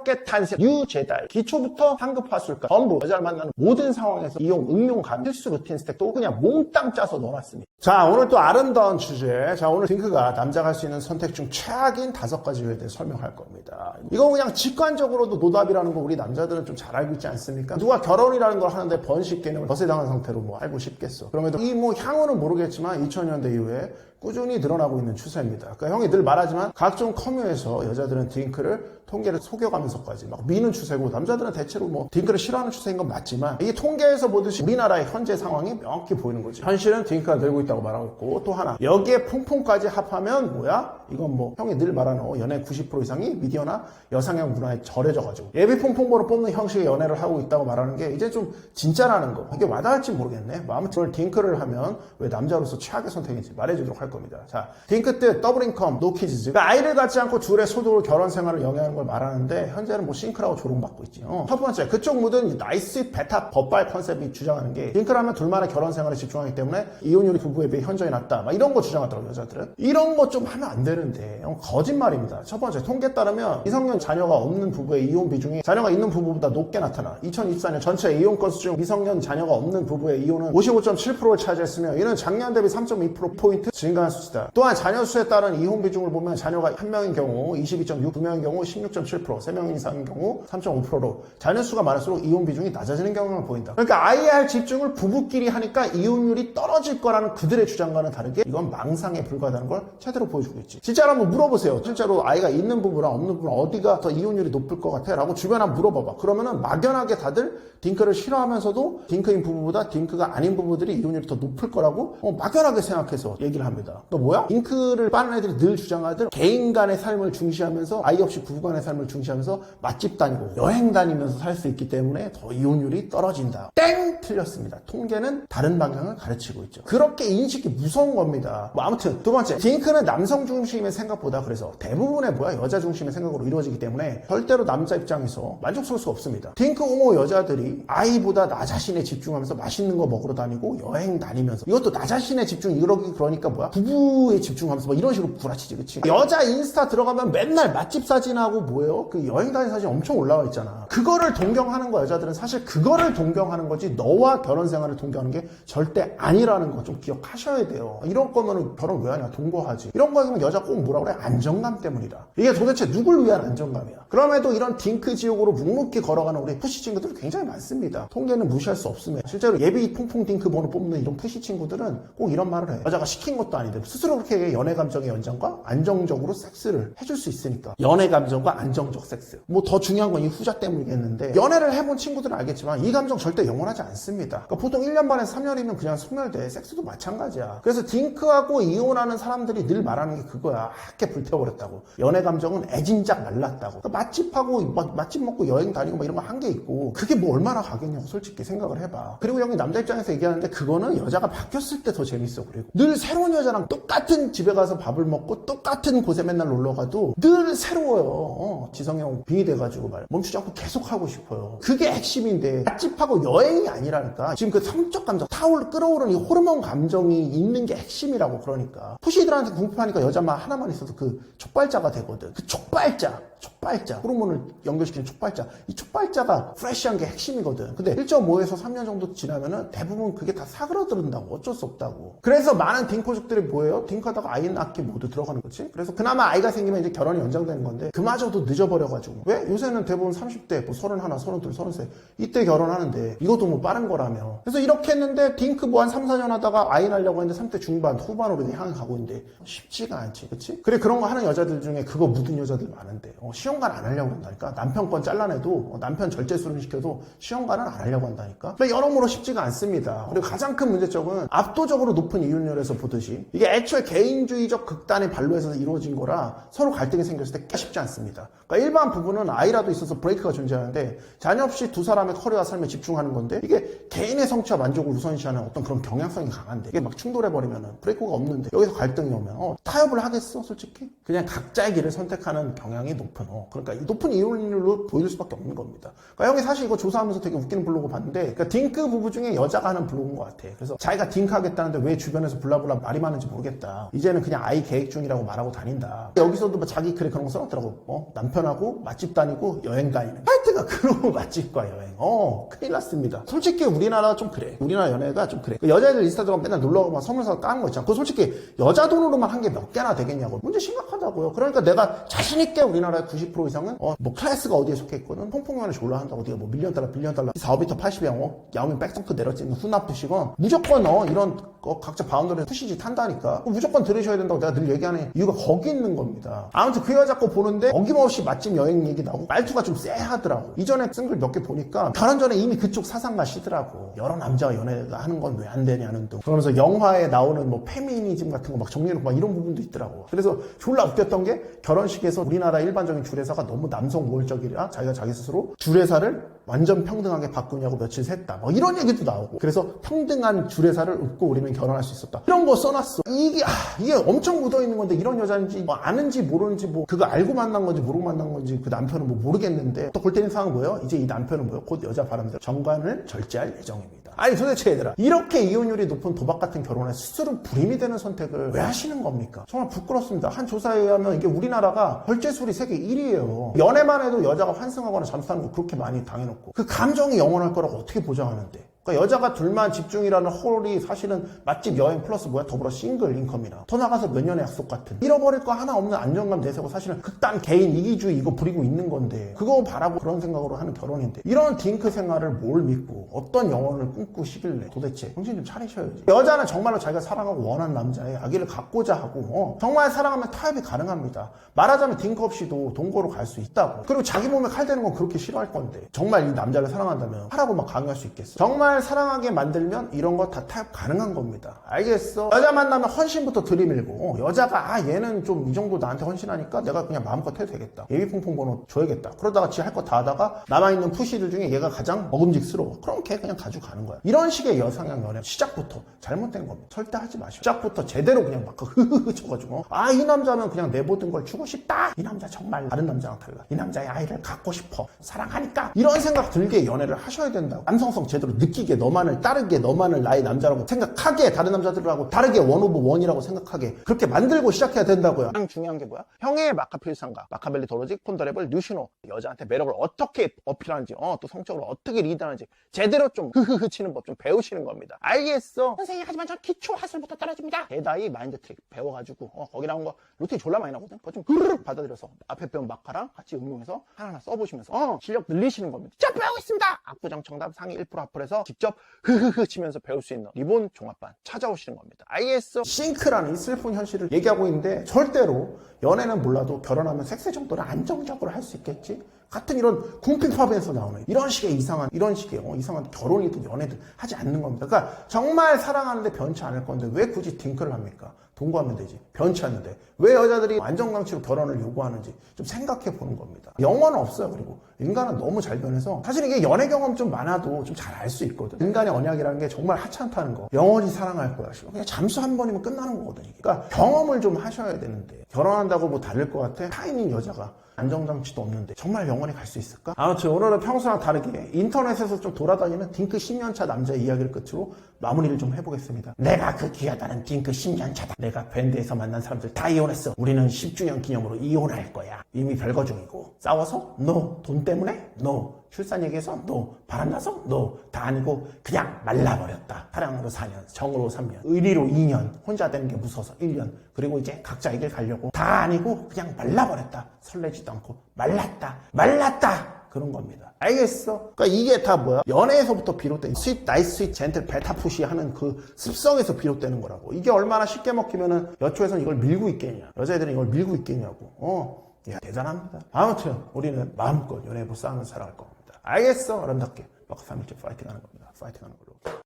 새롭게 탄생 뉴 제다이. 기초부터 상급 화술까 전부 여자를 만나는 모든 상황에서 이용 응용 가능 필수 루틴 스택도 그냥 몽땅 짜서 넣어놨습니다. 자, 오늘 또 아름다운 주제. 자, 오늘 딩크가 남자가 할 수 있는 선택 중 최악인 5가지에 대해 설명할 겁니다. 이건 그냥 직관적으로도 노답이라는 거 우리 남자들은 좀 잘 알고 있지 않습니까? 누가 결혼이라는 걸 하는데 번식 개념을 거세당한 상태로 뭐 알고 싶겠어. 그럼에도 이 뭐 향후는 모르겠지만 2000년대 이후에 꾸준히 늘어나고 있는 추세입니다. 그러니까 형이 늘 말하지만 각종 커뮤에서 여자들은 딩크를 통계를 속여가면서까지 막 미는 추세고 남자들은 대체로 뭐 딩크를 싫어하는 추세인 건 맞지만 이게 통계에서 보듯이 우리나라의 현재 상황이 명확히 보이는 거지. 현실은 딩크가 늘고 있다고 말하고 있고 또 하나 여기에 퐁퐁까지 합하면 뭐야? 이건 뭐 형이 늘 말하는 연애 90% 이상이 미디어나 여성향 문화에 절해져가지고 예비 퐁퐁보로 뽑는 형식의 연애를 하고 있다고 말하는 게 이제 좀 진짜라는 거. 이게 와닿을지 모르겠네. 뭐 아무튼 오늘 딩크를 하면 왜 남자로서 최악의 선택인지 말해주도록 할 겁니다. 자, 딩크 때 더블 인컴, 노 키즈. 그러니까 아이를 갖지 않고 둘의 소득으로 결혼 생활을 영위하는 걸 말하는데 현재는 뭐 싱크라고 조롱받고 있지. 첫 번째, 그쪽 묻은 나이스 베타 법발 컨셉이 주장하는 게 딩크라면 둘만의 결혼 생활에 집중하기 때문에 이혼율이 부부에 비해 현저히 낮다. 막 이런 거 주장하더라고요, 여자들은. 이런 거 좀 하면 안 되는데 거짓말입니다. 첫 번째, 통계에 따르면 미성년 자녀가 없는 부부의 이혼 비중이 자녀가 있는 부부보다 높게 나타나. 2024년 전체 이혼 건수 중 미성년 자녀가 없는 부부의 이혼은 55.7%를 차지했으며 이는 작년 대비 3.2%포인트 증가한 수치다. 또한 자녀 수에 따른 이혼 비중을 보면 자녀가 1명인 경우 22.6, 2명인 경우 16.7%, 3명 이상인 경우 3.5%로 자녀 수가 많을수록 이혼 비중이 낮아지는 경향을 보인다. 그러니까 아이에 할 집중을 부부끼리 하니까 이혼율이 떨어질 거라는 그들의 주장과는 다르게 이건 망상에 불과하다는 걸 제대로 보여주고 있지. 진짜로 한번 물어보세요. 실제로 아이가 있는 부부랑 없는 부부랑 어디가 더 이혼율이 높을 것 같아? 라고 주변에 한번 물어봐봐. 그러면은 막연하게 다들 딩크를 싫어하면서도 딩크인 부부보다 딩크가 아닌 부부들이 이혼율이 더 높을 거라고 막연하게 생각해서 얘기를 합니다. 또 뭐야? 딩크를 빠는 애들이 늘 주장하듯 개인 간의 삶을 중시하면서 아이 없이 부부 간의 삶을 중시하면서 맛집 다니고 여행 다니면서 살 수 있기 때문에 더 이혼율이 떨어진다. 땡! 틀렸습니다. 통계는 다른 방향을 가르치고 있죠. 그렇게 인식이 무서운 겁니다. 뭐 아무튼 두 번째, 딩크는 남성 중심의 생각보다 그래서 대부분의 여자 중심의 생각으로 이루어지기 때문에 절대로 남자 입장에서 만족스러울 수 없습니다. 딩크 옹호 여자들이 아이보다 나 자신에 집중하면서 맛있는 거 먹으러 다니고 여행 다니면서 이것도 나 자신에 집중 이러기 그러니까 부부에 집중하면서 뭐 이런 식으로 구라치지, 그치? 여자 인스타 들어가면 맨날 맛집 사진하고 뭐예요? 그 여행 다니는 사진 엄청 올라와 있잖아. 그거를 동경하는 거 여자들은 사실 그거를 동경하는 거지 너와 결혼 생활을 동경하는 게 절대 아니라는 거 좀 기억하셔야 돼요. 이런 거면 결혼 왜 하냐? 동거하지. 이런 거면 여자 꼭 뭐라 그래? 안정감 때문이다. 이게 도대체 누굴 위한 안정감이야? 그럼에도 이런 딩크 지옥으로 묵묵히 걸어가는 우리 푸시 친구들 굉장히 많습니다. 통계는 무시할 수 없으면 실제로 예비 퐁퐁 딩크 번호 뽑는 이런 푸시 친구들은 꼭 이런 말을 해. 여자가 시킨 것도 아닌데 스스로 그렇게 연애 감정의 연장과 안정적으로 섹스를 해줄 수 있으니까. 연애 감정과 안정적 섹스. 뭐 더 중요한 건 이 후자 때문이겠는데 연애를 해본 친구들은 알겠지만 이 감정 절대 영원하지 않습니다. 그러니까 보통 1년 반에서 3년이면 그냥 소멸돼. 섹스도 마찬가지야. 그래서 딩크하고 이혼하는 사람들이 늘 말하는 게 그거야. 하게 불태워버렸다고. 연애 감정은 애진작 말랐다고. 그러니까 맛집하고 맛집 먹고 여행 다니고 막 이런 거 한 게 있고 그게 뭐 얼마나 가겠냐고 솔직히 생각을 해봐. 그리고 형이 남자 입장에서 얘기하는데 그거는 여자가 바뀌었을 때 더 재밌어. 그리고 늘 새로운 여자랑 똑같은 집에 가서 밥을 먹고 똑같은 곳에 맨날 놀러 가도 늘 새로워요. 지성형 빙이 돼가지고 멈추지 않고 계속 하고 싶어요. 그게 핵심인데 맛집하고 여행이 아니라니까. 지금 그 성적 감정 끌어오르는 이 호르몬 감정이 있는 게 핵심이라고. 그러니까 푸시들한테 궁핍하니까 여자만 하나만 있어도 그 촉발자가 되거든. 그 촉발자 호르몬을 연결시키는 촉발자, 이 촉발자가 프레시한 게 핵심이거든. 근데 1.5에서 3년 정도 지나면은 대부분 그게 다 사그라든다고. 어쩔 수 없다고. 그래서 많은 딩코족들이 뭐예요? 딩크하다가 아이 낳기 모두 들어가는 거지. 그래서 그나마 아이가 생기면 이제 결혼이 연장되는 건데 그마저도 늦어버려가지고. 왜? 요새는 대부분 30대 뭐 31, 32, 33 이때 결혼하는데 이것도 뭐 빠른 거라며. 그래서 이렇게 했는데 딩크 뭐 한 3, 4년 하다가 아이 낳으려고 했는데 30대 중반 후반으로 향해 가고 있는데 쉽지가 않지, 그치? 그래, 그런 거 하는 여자들 중에 그거 묻은 여자들 많은데 시험관 안 하려고 한다니까. 남편 건 잘라내도 남편 절제술을 시켜도 시험관은 안 하려고 한다니까. 그러니까 여러모로 쉽지가 않습니다. 그리고 가장 큰 문제점은 압도적으로 높은 이혼율에서 보듯이 이게 애초에 개인주의적 극단의 반로에서 이루어진 거라 서로 갈등이 생겼을 때 쉽지 않습니다. 그러니까 일반 부부는 아이라도 있어서 브레이크가 존재하는데 자녀 없이 두 사람의 커리어와 삶에 집중하는 건데 이게 개인의 성취와 만족을 우선시하는 어떤 그런 경향성이 강한데 이게 막 충돌해버리면은 브레이크가 없는데 여기서 갈등이 오면 타협을 하겠어? 솔직히? 그냥 각자의 길을 선택하는 경향이 높은 그러니까 이 높은 이혼율로 보여줄 수밖에 없는 겁니다. 그러니까 형이 사실 이거 조사하면서 되게 웃기는 블로그 봤는데, 그러니까 딩크 부부 중에 여자가 하는 블로그인 것 같아. 그래서 자기가 딩크 하겠다는데 왜 주변에서 블라블라 말이 많은지 모르겠다. 이제는 그냥 아이 계획 중이라고 말하고 다닌다. 여기서도 뭐 자기 그래 그런 거 써놨더라고. 남편하고 맛집 다니고 여행 다니는. 하여튼가 그런 맛집과 여행. 큰일 났습니다. 솔직히 우리나라 좀 그래. 우리나라 연애가 좀 그래. 그 여자애들 인스타그램 맨날 놀러가고 막 선물 사서 까는 거 있잖아. 그거 솔직히 여자 돈으로만 한 게 몇 개나 되겠냐고. 문제 심각하다고요. 그러니까 내가 자신있게 우리나라의 90% 이상은 뭐 클래스가 어디에 속해 있거든. 퐁퐁연애 올라한다고 어디가 뭐 $1,000,000, $1,000,000 사업이 더 80양 야오밍 백성크 내려찍는 훈납 푸시건 무조건 이런 각자 바운더리 푸시지 탄다니까. 무조건 들으셔야 된다고 내가 늘 얘기하는 이유가 거기 있는 겁니다. 아무튼 그 여자 거 보는데 어김없이 맛집 여행 얘기 나오고 말투가 좀 쎄하더라고. 이전에 쓴 글 몇 개 보니까 결혼 전에 이미 그쪽 사상가시더라고. 여러 남자와 연애가 하는 건 왜 안 되냐는 등. 그러면서 영화에 나오는 뭐 페미니즘 같은 거 막 정리해놓고 막 이런 부분도 있더라고. 그래서 졸라 웃겼던 게 결혼식에서 우리나라 일반적인 주례사가 너무 남성 우월적이라 자기가 자기 스스로 주례사를 완전 평등하게 바꾸냐고 며칠 샜다. 뭐 이런 얘기도 나오고. 그래서 평등한 주례사를 up고 우리는 결혼할 수 있었다. 이런 거 써놨어. 이게 엄청 묻어있는 건데 이런 여자인지 뭐 아는지 모르는지 뭐 그거 알고 만난 건지 모르고 만난 건지 그 남편은 뭐 모르겠는데 또 볼 때는 상황은 뭐예요? 이제 이 남편은 뭐예요? 곧 여자 바람대로 정관을 절제할 예정입니다. 아니 도대체 얘들아 이렇게 이혼율이 높은 도박 같은 결혼에 스스로 불임이 되는 선택을 왜 하시는 겁니까? 정말 부끄럽습니다. 한 조사에 의하면 이게 우리나라가 절제술이 세계 1위예요. 연애만 해도 여자가 환승하거나 잠수하는 거 그렇게 많이 당해놓고 그 감정이 영원할 거라고 어떻게 보장하는데. 그러니까 여자가 둘만 집중이라는 홀이 사실은 맛집 여행 플러스 더불어 싱글 인컴이나 더 나가서 몇 년의 약속 같은 잃어버릴 거 하나 없는 안정감 내세우고 사실은 극단 개인 이기주의 이거 부리고 있는 건데 그거 바라고 그런 생각으로 하는 결혼인데 이런 딩크 생활을 뭘 믿고 어떤 영혼을 꿈꾸시길래 도대체 정신 좀 차리셔야지. 여자는 정말로 자기가 사랑하고 원하는 남자의 아기를 갖고자 하고 정말 사랑하면 타협이 가능합니다. 말하자면 딩크 없이도 동거로 갈 수 있다고. 그리고 자기 몸에 칼 대는 건 그렇게 싫어할 건데 정말 이 남자를 사랑한다면 하라고 막 강요할 수 있겠어? 정말 사랑하게 만들면 이런 거 다 타협 가능한 겁니다. 알겠어? 여자 만나면 헌신부터 들이밀고 여자가 얘는 좀 이 정도 나한테 헌신하니까 내가 그냥 마음껏 해도 되겠다. 예비풍풍 번호 줘야겠다. 그러다가 지 할 거 다 하다가 남아있는 푸시들 중에 얘가 가장 먹음직스러워. 그럼 걔 그냥 가지고 가는 거야. 이런 식의 여성향 연애 시작부터 잘못된 겁니다. 절대 하지 마시고 시작부터 제대로 그냥 막 흐흐흐 쳐가지고 이 남자는 그냥 내 모든 걸 주고 싶다. 이 남자 정말 다른 남자랑 달라. 이 남자의 아이를 갖고 싶어. 사랑하니까. 이런 생각 들게 연애를 하셔야 된다고. 남성성 제대로 느끼게 너만을 따르게 너만을 나의 남자라고 생각하게 다른 남자들하고 다르게 원 오브 원이라고 생각하게 그렇게 만들고 시작해야 된다고요. 가장 중요한 게 뭐야? 형의 마카필상가 마카벨리 도로직 폰더레블 뉴시노 여자한테 매력을 어떻게 어필하는지 또 성적으로 어떻게 리드하는지 제대로 좀 흐흐흐 치는 법 좀 배우시는 겁니다. 알겠어? 선생님 하지만 전 기초 하술부터 떨어집니다. 대다이 마인드 트릭 배워가지고 거기 나온 거 루틴 졸라 많이 나오거든. 그거 좀 흐르륵 받아들여서 앞에 배운 마카랑 같이 응용해서 하나하나 써보시면서 실력 늘리시는 겁니다. 자 배우고 있습니다. 압구정 정답 상위 1% 합플에서 직접 흐흐흐 치면서 배울 수 있는 리본 종합반 찾아오시는 겁니다. 알겠어? 싱크라는 이 슬픈 현실을 얘기하고 있는데 절대로 연애는 몰라도 결혼하면 섹스 정도는 안정적으로 할 수 있겠지? 같은 이런 궁핍팝에서 나오는 이런 식의 이상한 이상한 결혼이든 연애든 하지 않는 겁니다. 그러니까 정말 사랑하는데 변치 않을 건데 왜 굳이 딩크를 합니까? 동거하면 되지. 변치 않는데 왜 여자들이 안정강치로 결혼을 요구하는지 좀 생각해 보는 겁니다. 영어는 없어요. 그리고 인간은 너무 잘 변해서 사실 이게 연애 경험 좀 많아도 좀 잘 알 수 있거든. 인간의 언약이라는 게 정말 하찮다는 거. 영원히 사랑할 거야. 그냥 잠수 한 번이면 끝나는 거거든. 그러니까 경험을 좀 하셔야 되는데 결혼한다고 뭐 다를 것 같아? 타인인 여자가 안정장치도 없는데 정말 영원히 갈 수 있을까? 아무튼 오늘은 평소랑 다르게 인터넷에서 좀 돌아다니는 딩크 10년차 남자의 이야기를 끝으로 마무리를 좀 해보겠습니다. 내가 그 귀하다는 딩크 10년차다. 내가 밴드에서 만난 사람들 다 이혼했어. 우리는 10주년 기념으로 이혼할 거야. 이미 별거 중이고. 싸워서? No. 돈 때문에? No. 출산 얘기해서? No. 바람나서? No. 다 아니고 그냥 말라버렸다. 사랑으로 4년, 정으로 3년, 의리로 2년, 혼자 되는 게 무서워서 1년, 그리고 이제 각자 길 가려고 다 아니고 그냥 말라버렸다. 설레지도 않고 말랐다. 그런 겁니다. 알겠어? 그러니까 이게 다 뭐야? 연애에서부터 비롯된 스윗, 나이스, 스윗, 젠틀, 베타푸시 하는 그 습성에서 비롯되는 거라고. 이게 얼마나 쉽게 먹히면은 여초에서는 이걸 밀고 있겠냐. 여자애들은 이걸 밀고 있겠냐고. 야, 대단합니다. 아무튼 우리는 마음껏 연애부 싸움을 살아갈 겁니다. 알겠어? 아름답게 막 3일째 파이팅 하는 겁니다. 파이팅 하는 걸로.